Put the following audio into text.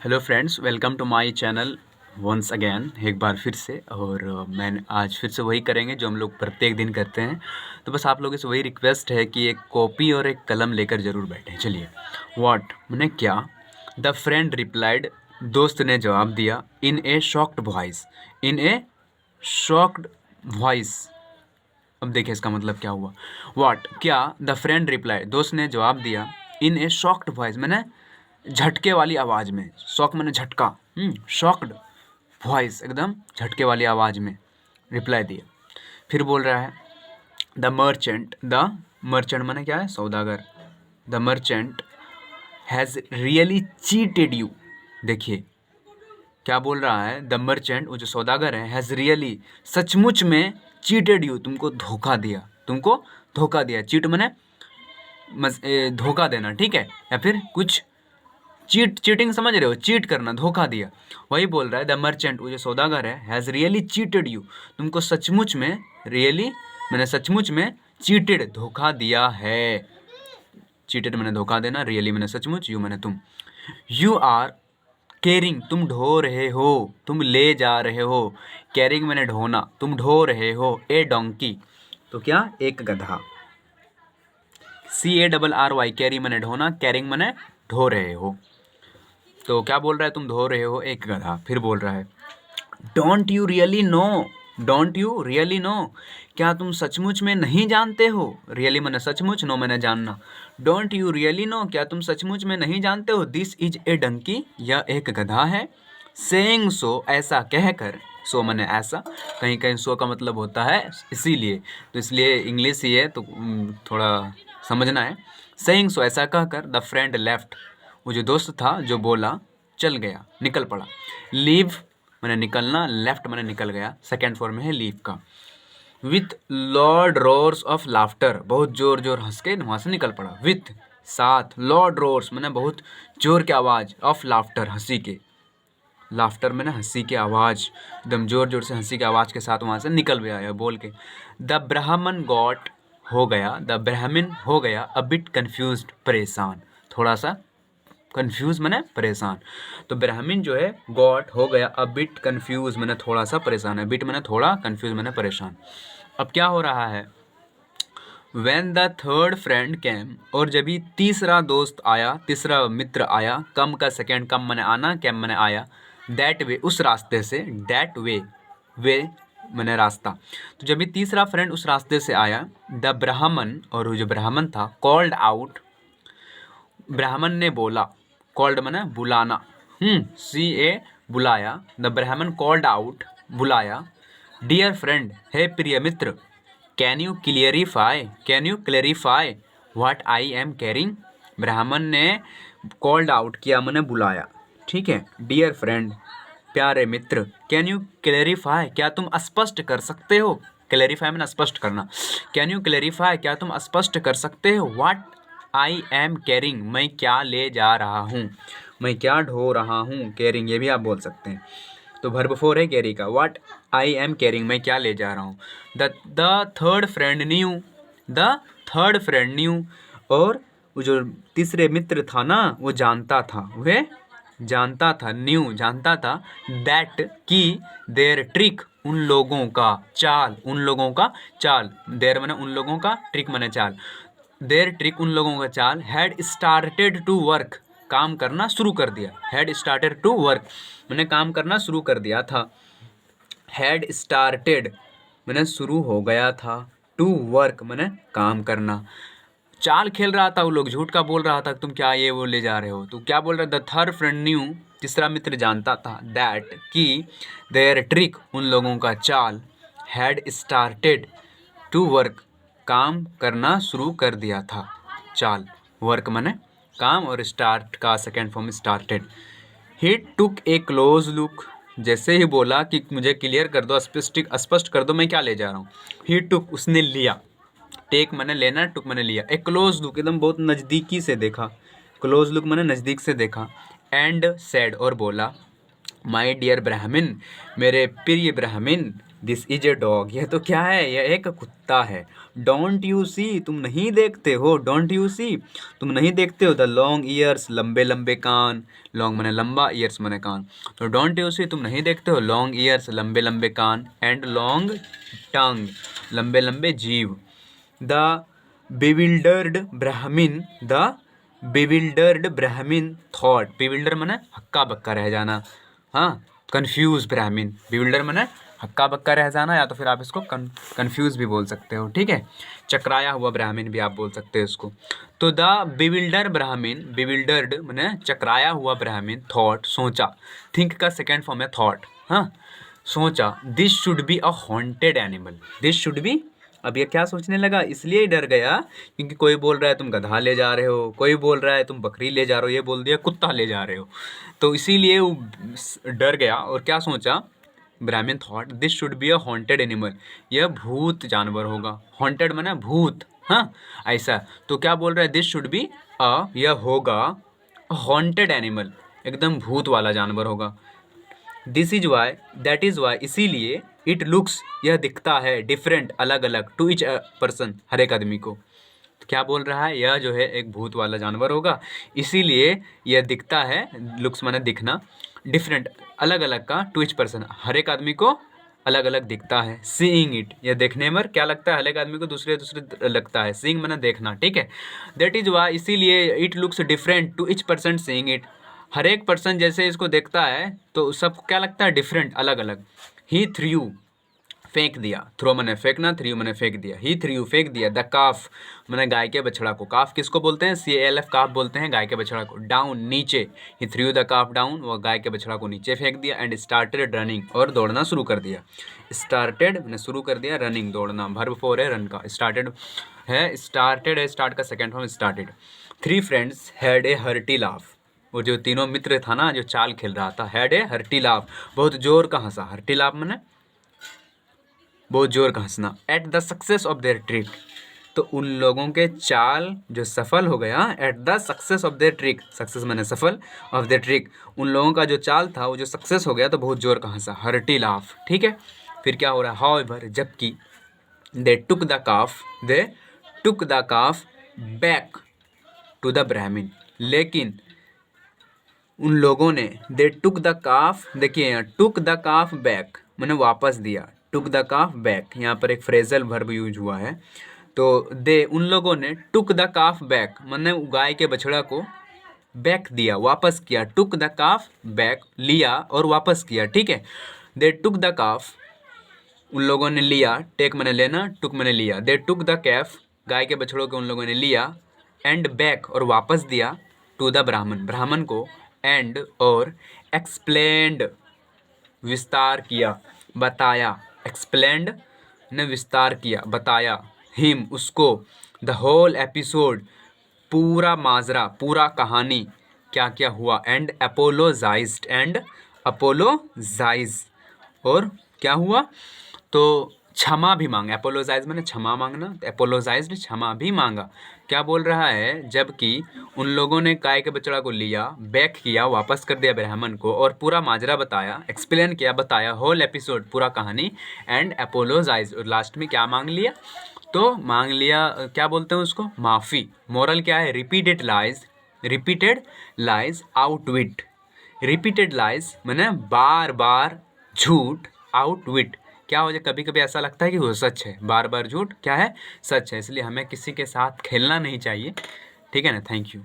Hello friends, welcome to my channel once again. एक बार फिर से और मैंने आज फिर से वही करेंगे जो हम लोग प्रत्येक दिन करते हैं। तो बस आप लोगों से वही रिक्वेस्ट है कि एक कॉपी और एक कलम लेकर ज़रूर बैठें। चलिए, व्हाट मैंने क्या, द फ्रेंड रिप्लाइड, दोस्त ने जवाब दिया, इन ए शॉक्ड वॉइस, इन ए शॉक्ड वॉइस। अब देखिए इसका मतलब क्या हुआ। व्हाट क्या, द फ्रेंड रिप्लाई, दोस्त ने जवाब दिया, इन ए शॉक्ड वॉइस मैंने झटके वाली आवाज़ में। शॉक मैंने झटका, शॉक्ड वॉइस एकदम झटके वाली आवाज़ में रिप्लाई दिया। फिर बोल रहा है द मर्चेंट मैंने क्या है, सौदागर। The merchant has really cheated you. देखिए क्या बोल रहा है, द मर्चेंट वो जो सौदागर है, हैज़ रियली सचमुच में चीटेड यू, तुमको धोखा दिया, तुमको धोखा दिया। चीट मैंने धोखा देना, ठीक है, या फिर कुछ चीटिंग समझ रहे हो, चीट करना, धोखा दिया। वही बोल रहा है द मर्चेंट वो जो सौदागर है, हैज़ रियली चीटेड यू, तुमको सचमुच में, रियली मैंने सचमुच में, चीटेड धोखा दिया है। चीटेड मैंने धोखा देना, रियली मैंने सचमुच, यू मैंने तुम। यू आर कैरिंग, तुम ढो रहे हो, तुम ले जा रहे हो। कैरिंग मैंने ढोना, तुम ढो रहे हो। ए डोंकी, तो क्या, एक गधा। CARRY, कैरी मैंने ढोना, कैरिंग मैंने ढो रहे हो। तो क्या बोल रहा है, तुम धो रहे हो एक गधा। फिर बोल रहा है don't you really know, don't you really know, क्या तुम सचमुच में नहीं जानते हो। रियली मैंने सचमुच, नो मैंने जानना। डोंट यू रियली नो, क्या तुम सचमुच में नहीं जानते हो। दिस इज ए डंकी, यह एक गधा है। सेइंग सो, ऐसा कहकर, सो मैंने ऐसा, कहीं कहीं सो का मतलब होता है इसीलिए, तो इसलिए इंग्लिश ही है तो थोड़ा समझना है। सेइंग सो, ऐसा कहकर, द फ्रेंड लेफ्ट, वो जो दोस्त था जो बोला, चल गया, निकल पड़ा। लीव मैंने निकलना, लेफ्ट मैंने निकल गया, सेकेंड फॉर्म में है लीव का। With Lord roars of laughter, बहुत जोर जोर हंस के वहाँ से निकल पड़ा। विथ साथ, लॉर्ड रोर्स मैंने बहुत जोर की आवाज़, ऑफ लाफ्टर हंसी के, लाफ्टर मैंने हंसी की आवाज़, एकदम जोर जोर से हंसी की आवाज़ के साथ वहाँ से निकल गया है बोल के। द ब्राह्मण गॉट, हो गया, द ब्राह्मण हो गया, अ बिट कन्फ्यूज्ड, परेशान, थोड़ा सा कन्फ्यूज़ मैंने परेशान। तो ब्राह्मण जो है गॉट हो गया, अ बिट कन्फ्यूज मैंने थोड़ा सा परेशान है, बिट मैंने थोड़ा, कन्फ्यूज मैंने परेशान। अब क्या हो रहा है, When the third friend came, और जब ही तीसरा दोस्त आया, तीसरा मित्र आया, कम का सेकेंड, कम मैंने आना, कैम मैंने आया, दैट वे उस रास्ते से, दैट वे मैंने रास्ता। तो जब भी तीसरा फ्रेंड उस रास्ते से आया, द ब्राह्मण, और वो जो ब्राह्मण था, कॉल्ड आउट, ब्राह्मण ने बोला, कॉल्ड मैंने बुलाना, CA बुलाया, द ब्राह्मण कॉल्ड आउट, बुलाया, डियर फ्रेंड, हे प्रिय मित्र, can you clarify what I am carrying. Brahmin ने कॉल्ड आउट किया, मैंने बुलाया, ठीक है। डियर फ्रेंड, प्यारे मित्र, कैन यू क्लेरिफाई, क्या तुम स्पष्ट कर सकते हो। क्लेरिफाई मैंने स्पष्ट करना। कैन यू क्लेरिफाई, क्या तुम स्पष्ट कर सकते हो। व्हाट आई एम कैरिंग, मैं क्या ले जा रहा हूँ, मैं क्या ढो रहा हूँ। कैरिंग ये भी आप बोल सकते हैं, तो वर्ब 4 है कैरी का। व्हाट आई एम कैरिंग, मैं क्या ले जा रहा हूँ। The third friend new, the third friend new, और वो जो तीसरे मित्र था ना, वो जानता था, वह जानता था, न्यू जानता था, दैट की, देयर ट्रिक उन लोगों का चाल, उन लोगों का चाल, देयर मैंने उन लोगों का, ट्रिक मैंने चाल, देयर ट्रिक उन लोगों का चाल, हैड स्टार्टेड टू वर्क, काम करना शुरू कर दिया। हैड स्टार्टेड टू वर्क मैंने काम करना शुरू कर दिया था। हैड स्टार्टेड मैंने शुरू हो गया था, टू वर्क मैंने काम करना। चाल खेल रहा था वो लोग, झूठ का बोल रहा था तुम क्या ये वो ले जा रहे हो। तो क्या बोल रहा है, द थर्ड फ्रेंड न्यू, तीसरा मित्र जानता था, दैट की, देयर ट्रिक उन लोगों का चाल, हैड स्टार्टेड टू वर्क काम करना शुरू कर दिया था। चाल, वर्क मैंने काम, और स्टार्ट का सेकेंड फॉर्म स्टार्टेड। ही टुक ए क्लोज लुक, जैसे ही बोला कि मुझे क्लियर कर दो, स्पष्ट कर दो मैं क्या ले जा रहा हूँ। ही टुक उसने लिया, टेक मैंने लेना, टुक मैंने लिया। ए क्लोज लुक एकदम बहुत नज़दीकी से देखा, क्लोज लुक मैंने नज़दीक से देखा। एंड सेड और बोला, माई डियर ब्राह्मण, मेरे प्रिय ब्राह्मण, दिस इज ए डॉग, यह तो क्या है, यह एक कुत्ता है। डोंट यू सी, तुम नहीं देखते हो, डोंट यू सी, तुम नहीं देखते हो, द लॉन्ग ईयर्स, लंबे लंबे कान, लॉन्ग मने लंबा, ईयर्स मने कान, तो डोंट यू सी, तुम नहीं देखते हो, लॉन्ग ईयर्स, लंबे लंबे कान, एंड लॉन्ग टंग, लंबे लंबे जीव, the bewildered Brahmin, the bewildered Brahmin thought, bewilder मने हक्का बक्का रह जाना, हाँ, कन्फ्यूज ब्राह्मीन, बिविल्डर मने हक्का बक्का रह जाना, या तो फिर आप इसको कन्फ्यूज भी बोल सकते हो, ठीक है, चकराया हुआ ब्राह्मीण भी आप बोल सकते हो इसको। तो द बिविल्डर ब्राह्मीण, बिविल्डर्ड मने चकराया हुआ ब्राह्मीण, थॉट सोचा, थिंक का सेकेंड फॉर्म है थॉट, हाँ, सोचा, this should be a haunted animal, this should be, अब ये क्या सोचने लगा, इसलिए ही डर गया क्योंकि कोई बोल रहा है तुम गधा ले जा रहे हो, कोई बोल रहा है तुम बकरी ले जा रहे हो, ये बोल दिया कुत्ता ले जा रहे हो, तो इसीलिए वो डर गया और क्या सोचा, ब्राह्मण thought this should be a haunted animal, यह भूत जानवर होगा, हॉन्टेड माने भूत, हाँ, ऐसा, तो क्या बोल रहा है, दिस शुड बी यह होगा हॉन्टेड एनिमल, एकदम भूत वाला जानवर होगा, this is why, that is why, इसीलिए, इट लुक्स, यह दिखता है, डिफरेंट, अलग अलग, टू इच पर्सन, हर एक आदमी को, तो क्या बोल रहा है, यह जो है एक भूत वाला जानवर होगा, इसीलिए यह दिखता है, लुक्स माने दिखना, डिफरेंट, अलग अलग का, टू इच पर्सन, हर एक आदमी को अलग अलग दिखता है, सीइंग इट, यह देखने में क्या लगता है, हर एक आदमी को दूसरे दूसरे लगता है, सीइंग माने देखना, ठीक है, दैट इज वाई, इसीलिए, it looks different to each person seeing it, हर एक पर्सन जैसे इसको देखता है तो सबको क्या लगता है, डिफरेंट, अलग अलग, ही थ्रू, फेंक दिया, थ्रो मैंने फेंकना, थ्रू मैंने फेंक दिया, ही थ्रू फेंक दिया, द काफ मैंने गाय के बछड़ा को, काफ किसको बोलते हैं, CALF, काफ बोलते हैं गाय के बछड़ा को, डाउन नीचे, ही थ्रू द काफ डाउन, वो गाय के बछड़ा को नीचे फेंक दिया, एंड स्टार्टेड रनिंग, और दौड़ना शुरू कर दिया, स्टार्टेड मैंने शुरू कर दिया, रनिंग दौड़ना, वर्ब फॉर है रन का, स्टार्टेड है, स्टार्ट का second form started, 3 friends had a hearty laugh, वो जो तीनों मित्र था ना जो चाल खेल रहा था, हैड ए हर्टी लाफ, बहुत जोर का हंसा, हर्टी लाफ मैंने बहुत जोर का हंसना, at the success of their trick, तो उन लोगों के चाल जो सफल हो गया, at the success of their trick, success मैंने सफल, ऑफ देयर ट्रिक, उन लोगों का जो चाल था वो जो सक्सेस हो गया तो बहुत जोर का हंसा, हर्टी लाफ, ठीक है, फिर क्या हो रहा है, हाउएवर, जबकि, they took the calf back to the Brahmin, लेकिन उन लोगों ने, दे टुक द काफ, देखिए यहाँ टुक द काफ बैक मैंने वापस दिया, टुक द काफ बैक, यहाँ पर एक फ्रेजल वर्ब यूज हुआ है, तो दे उन लोगों ने, टुक द काफ बैक मैंने गाय के बछड़ा को बैक दिया, वापस किया, टुक द काफ बैक, लिया और वापस किया, ठीक है, दे टुक द काफ, उन लोगों ने लिया, टेक मैंने लेना, टुक मैंने लिया, दे टुक द कैफ, गाय के बछड़ों को उन लोगों ने लिया, एंड बैक और वापस दिया, टू द ब्राह्मण, ब्राह्मण को, एंड और एक्सप्लेंड विस्तार किया, बताया, एक्सप्लेंड ने विस्तार किया, बताया, हिम उसको, द होल एपिसोड पूरा माजरा, पूरा कहानी, क्या क्या हुआ, एंड अपोलोजाइज, और क्या हुआ, तो क्षमा भी मांगा, एपोलोजाइज मैंने क्षमा मांगना, तो एपोलोजाइज ने क्षमा भी मांगा, क्या बोल रहा है, जबकि उन लोगों ने गाय के बछड़ा को लिया, बैक किया, वापस कर दिया ब्राह्मण को, और पूरा माजरा बताया, एक्सप्लेन किया, बताया, होल एपिसोड पूरा कहानी, एंड एपोलोजाइज, और लास्ट में क्या मांग लिया, तो मांग लिया, क्या बोलते हैं उसको, माफ़ी, मोरल क्या है, repeated lies outwit, repeated lies मैंने बार बार झूठ, आउटविट, क्या हो जाए, कभी कभी ऐसा लगता है कि वो सच है, बार बार झूठ क्या है, सच है, इसलिए हमें किसी के साथ खेलना नहीं चाहिए, ठीक है ना, थैंक यू।